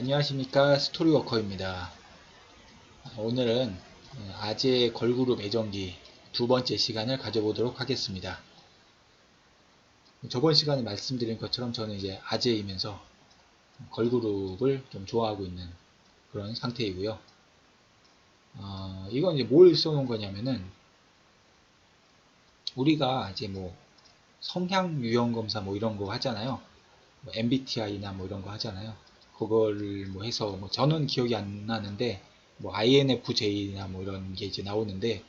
안녕하십니까, 스토리워커입니다. 오늘은 아재 걸그룹 애정기 두 번째 시간을 가져보도록 하겠습니다. 저번 시간에 말씀드린 것처럼 저는 이제 아재이면서 걸그룹을 좀 좋아하고 있는 그런 상태이고요. 이건 이제 뭘 써놓은 거냐면은 우리가 이제 뭐 성향 유형 검사 뭐 이런 거 하잖아요. 뭐 MBTI나 뭐 이런 거 하잖아요. 그걸 뭐 해서 뭐 저는 기억이 안 나는데 뭐 INFJ나 뭐 이런 게 이제 나오는데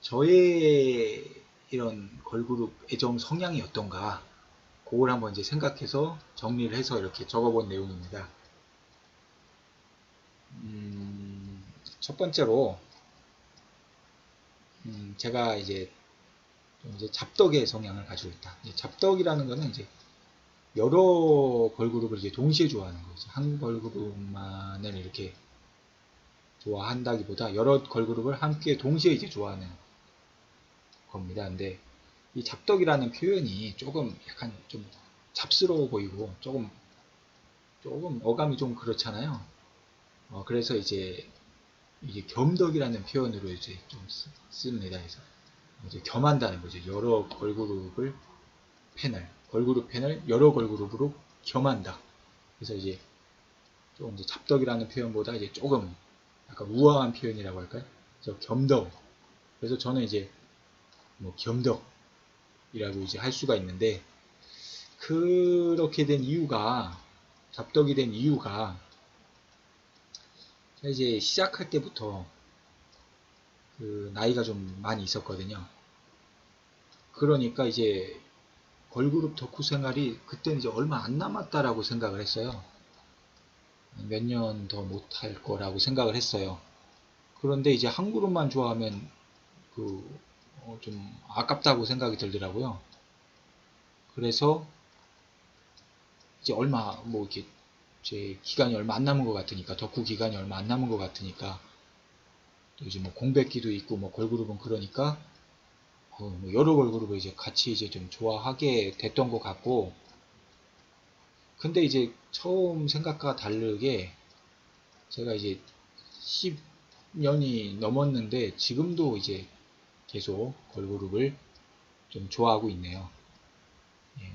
저의 이런 걸그룹 애정 성향이 어떤가 그걸 한번 이제 생각해서 정리를 해서 이렇게 적어본 내용입니다. 첫 번째로 제가 이제 잡덕의 성향을 가지고 있다. 잡덕이라는 거는 이제 여러 걸그룹을 이제 동시에 좋아하는 거죠. 한 걸그룹만을 이렇게 좋아한다기보다 여러 걸그룹을 함께 동시에 이제 좋아하는 겁니다. 근데 이 잡덕이라는 표현이 조금 약간 좀 잡스러워 보이고 조금 어감이 좀 그렇잖아요. 그래서 이제 겸덕이라는 표현으로 이제 좀 씁니다. 그래서 이제 겸한다는 거죠. 여러 걸그룹 팬을 여러 걸그룹으로 겸한다. 그래서 이제 좀 이제 잡덕이라는 표현보다 이제 조금 약간 우아한 표현이라고 할까요? 그래서 겸덕. 그래서 저는 이제 뭐 겸덕이라고 이제 할 수가 있는데 그렇게 된 이유가 잡덕이 된 이유가 이제 시작할 때부터 그 나이가 좀 많이 있었거든요. 그러니까 이제 걸그룹 덕후 생활이 그때는 이제 얼마 안 남았다라고 생각을 했어요. 몇 년 더 못할 거라고 생각을 했어요. 그런데 이제 한 그룹만 좋아하면 좀 아깝다고 생각이 들더라고요. 그래서 이제 얼마 뭐 이렇게 제 기간이 얼마 안 남은 것 같으니까 덕후 기간이 얼마 안 남은 것 같으니까 또 이제 뭐 공백기도 있고 뭐 걸그룹은 그러니까 뭐 여러 걸그룹을 이제 같이 이제 좀 좋아하게 됐던 것 같고 근데 이제 처음 생각과 다르게 제가 이제 10년이 넘었는데 지금도 이제 계속 걸그룹을 좀 좋아하고 있네요.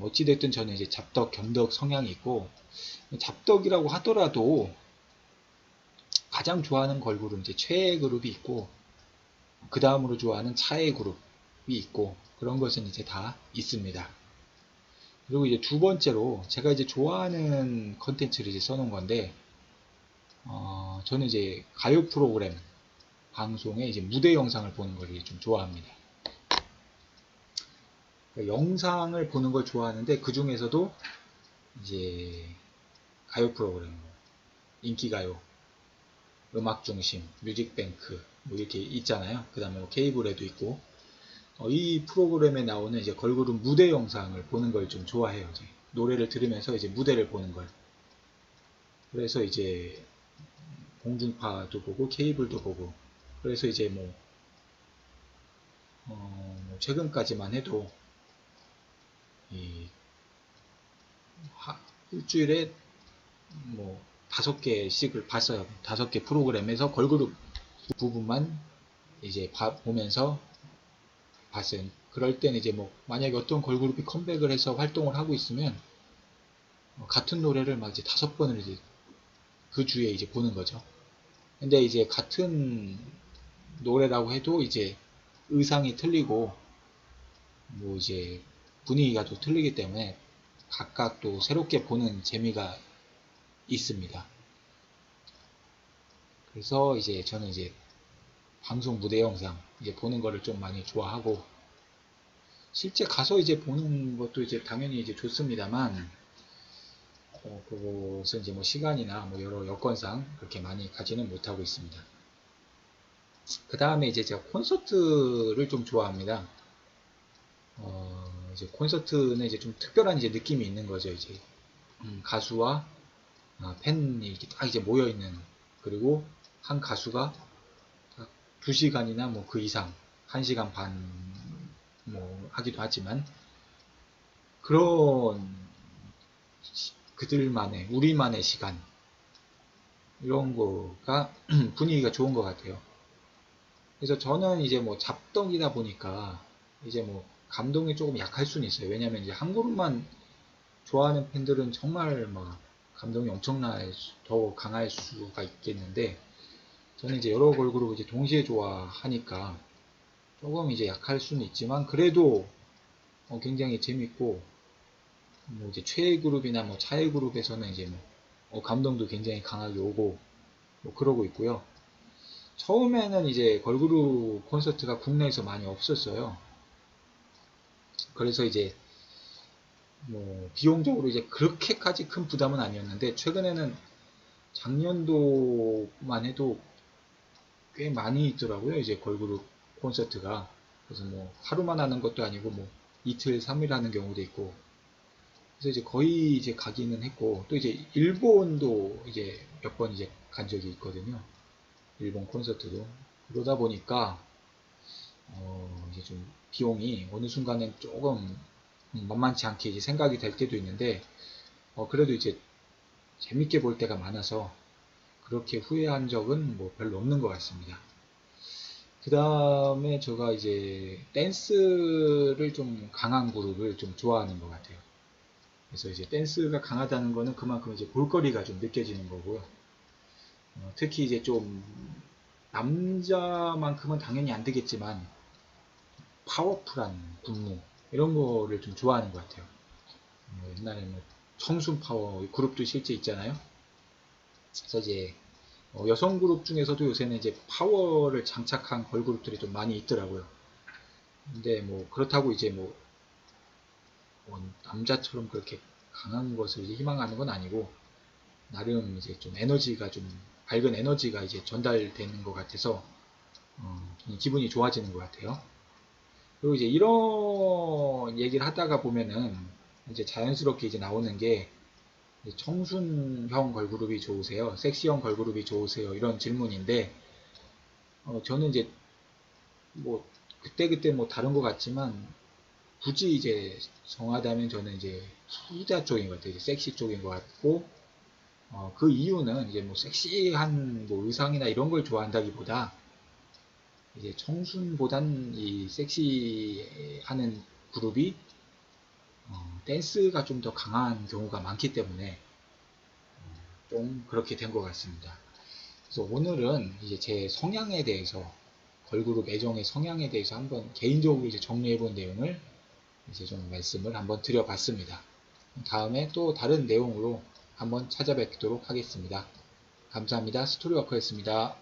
어찌됐든 저는 이제 잡덕, 겸덕 성향이 있고 잡덕이라고 하더라도 가장 좋아하는 걸그룹 이제 최애 그룹이 있고 그 다음으로 좋아하는 차애 그룹이 있고 그런 것은 이제 다 있습니다. 그리고 이제 두 번째로 제가 이제 좋아하는 컨텐츠를 이제 써놓은 건데 저는 이제 가요 프로그램 방송에 이제 무대 영상을 보는 걸 좀 좋아합니다. 그러니까 영상을 보는 걸 좋아하는데 그 중에서도 이제 가요 프로그램, 인기가요, 음악중심, 뮤직뱅크 뭐 이렇게 있잖아요. 그 다음에 뭐 케이블에도 있고 이 프로그램에 나오는 이제 걸그룹 무대 영상을 보는 걸 좀 좋아해요. 이제 노래를 들으면서 이제 무대를 보는 걸. 그래서 이제 공중파도 보고 케이블도 보고. 그래서 이제 뭐 최근까지만 해도 이 일주일에 뭐 5개씩을 봤어요. 5개 프로그램에서 걸그룹 부분만 이제 보면서 봤어요. 그럴 때는 이제 뭐 만약에 어떤 걸그룹이 컴백을 해서 활동을 하고 있으면 같은 노래를 막 이제 5번을 이제 그 주에 이제 보는 거죠. 근데 이제 같은 노래라고 해도 이제 의상이 틀리고 뭐 이제 분위기가 또 틀리기 때문에 각각 또 새롭게 보는 재미가 있습니다. 그래서 이제 저는 이제 방송 무대 영상 이제 보는 거를 좀 많이 좋아하고 실제 가서 이제 보는 것도 이제 당연히 이제 좋습니다만 그것은 이제 뭐 시간이나 뭐 여러 여건상 그렇게 많이 가지는 못하고 있습니다. 그 다음에 이제 제가 콘서트를 좀 좋아합니다. 이제 콘서트는 이제 좀 특별한 이제 느낌이 있는 거죠. 이제 가수와 팬이 이렇게 딱 이제 모여 있는 그리고 한 가수가 2시간이나 뭐 그 이상 1시간 반 뭐 하기도 하지만 그런 그들만의, 우리만의 시간, 이런 거가 분위기가 좋은 것 같아요. 그래서 저는 이제 뭐 잡덕이다 보니까 이제 뭐 감동이 조금 약할 수는 있어요. 왜냐면 이제 한 그룹만 좋아하는 팬들은 정말 막 감동이 더 강할 수가 있겠는데, 저는 이제 여러 걸그룹을 이제 동시에 좋아하니까 조금 이제 약할 수는 있지만, 그래도 굉장히 재밌고, 뭐 이제 최애 그룹이나 뭐 차애 그룹에서는 이제 뭐 감동도 굉장히 강하게 오고 뭐 그러고 있고요. 처음에는 이제 걸그룹 콘서트가 국내에서 많이 없었어요. 그래서 이제 뭐 비용적으로 이제 그렇게까지 큰 부담은 아니었는데, 최근에는 작년도만 해도 꽤 많이 있더라고요. 이제 걸그룹 콘서트가. 그래서 뭐 하루만 하는 것도 아니고 뭐 이틀, 3일 하는 경우도 있고. 그래서 이제 거의 이제 가기는 했고, 또 이제 일본도 이제 몇 번 이제 간 적이 있거든요. 일본 콘서트도. 그러다 보니까 이제 좀 비용이 어느 순간엔 조금 만만치 않게 이제 생각이 될 때도 있는데, 그래도 이제 재밌게 볼 때가 많아서 그렇게 후회한 적은 뭐 별로 없는 것 같습니다. 그 다음에 제가 이제 댄스를 좀 강한 그룹을 좀 좋아하는 것 같아요. 그래서 이제 댄스가 강하다는 거는 그만큼 이제 볼거리가 좀 느껴지는 거고요. 특히 이제 좀 남자만큼은 당연히 안 되겠지만 파워풀한 군무 이런 거를 좀 좋아하는 것 같아요. 옛날에 뭐 청순 파워 그룹도 실제 있잖아요. 그래서 이제 여성 그룹 중에서도 요새는 이제 파워를 장착한 걸그룹들이 좀 많이 있더라고요. 근데 뭐 그렇다고 이제 뭐 남자처럼 그렇게 강한 것을 희망하는 건 아니고, 나름 이제 좀 에너지가 좀 밝은 에너지가 이제 전달되는 것 같아서 기분이 좋아지는 것 같아요. 그리고 이제 이런 얘기를 하다가 보면은 이제 자연스럽게 이제 나오는 게, 청순형 걸그룹이 좋으세요? 섹시형 걸그룹이 좋으세요? 이런 질문인데, 저는 이제 뭐 그때그때 뭐 다른 것 같지만, 굳이 이제 정하다면 저는 이제 후자 쪽인 것 같아요. 섹시 쪽인 것 같고, 그 이유는 이제 뭐 섹시한 뭐 의상이나 이런 걸 좋아한다기보다, 이제 청순보단 이 섹시하는 그룹이 댄스가 좀 더 강한 경우가 많기 때문에 좀 그렇게 된 것 같습니다. 그래서 오늘은 이제 제 성향에 대해서, 걸그룹 애정의 성향에 대해서 한번 개인적으로 이제 정리해 본 내용을 이제 좀 말씀을 한번 드려봤습니다. 다음에 또 다른 내용으로 한번 찾아뵙도록 하겠습니다. 감사합니다. 스토리워커였습니다.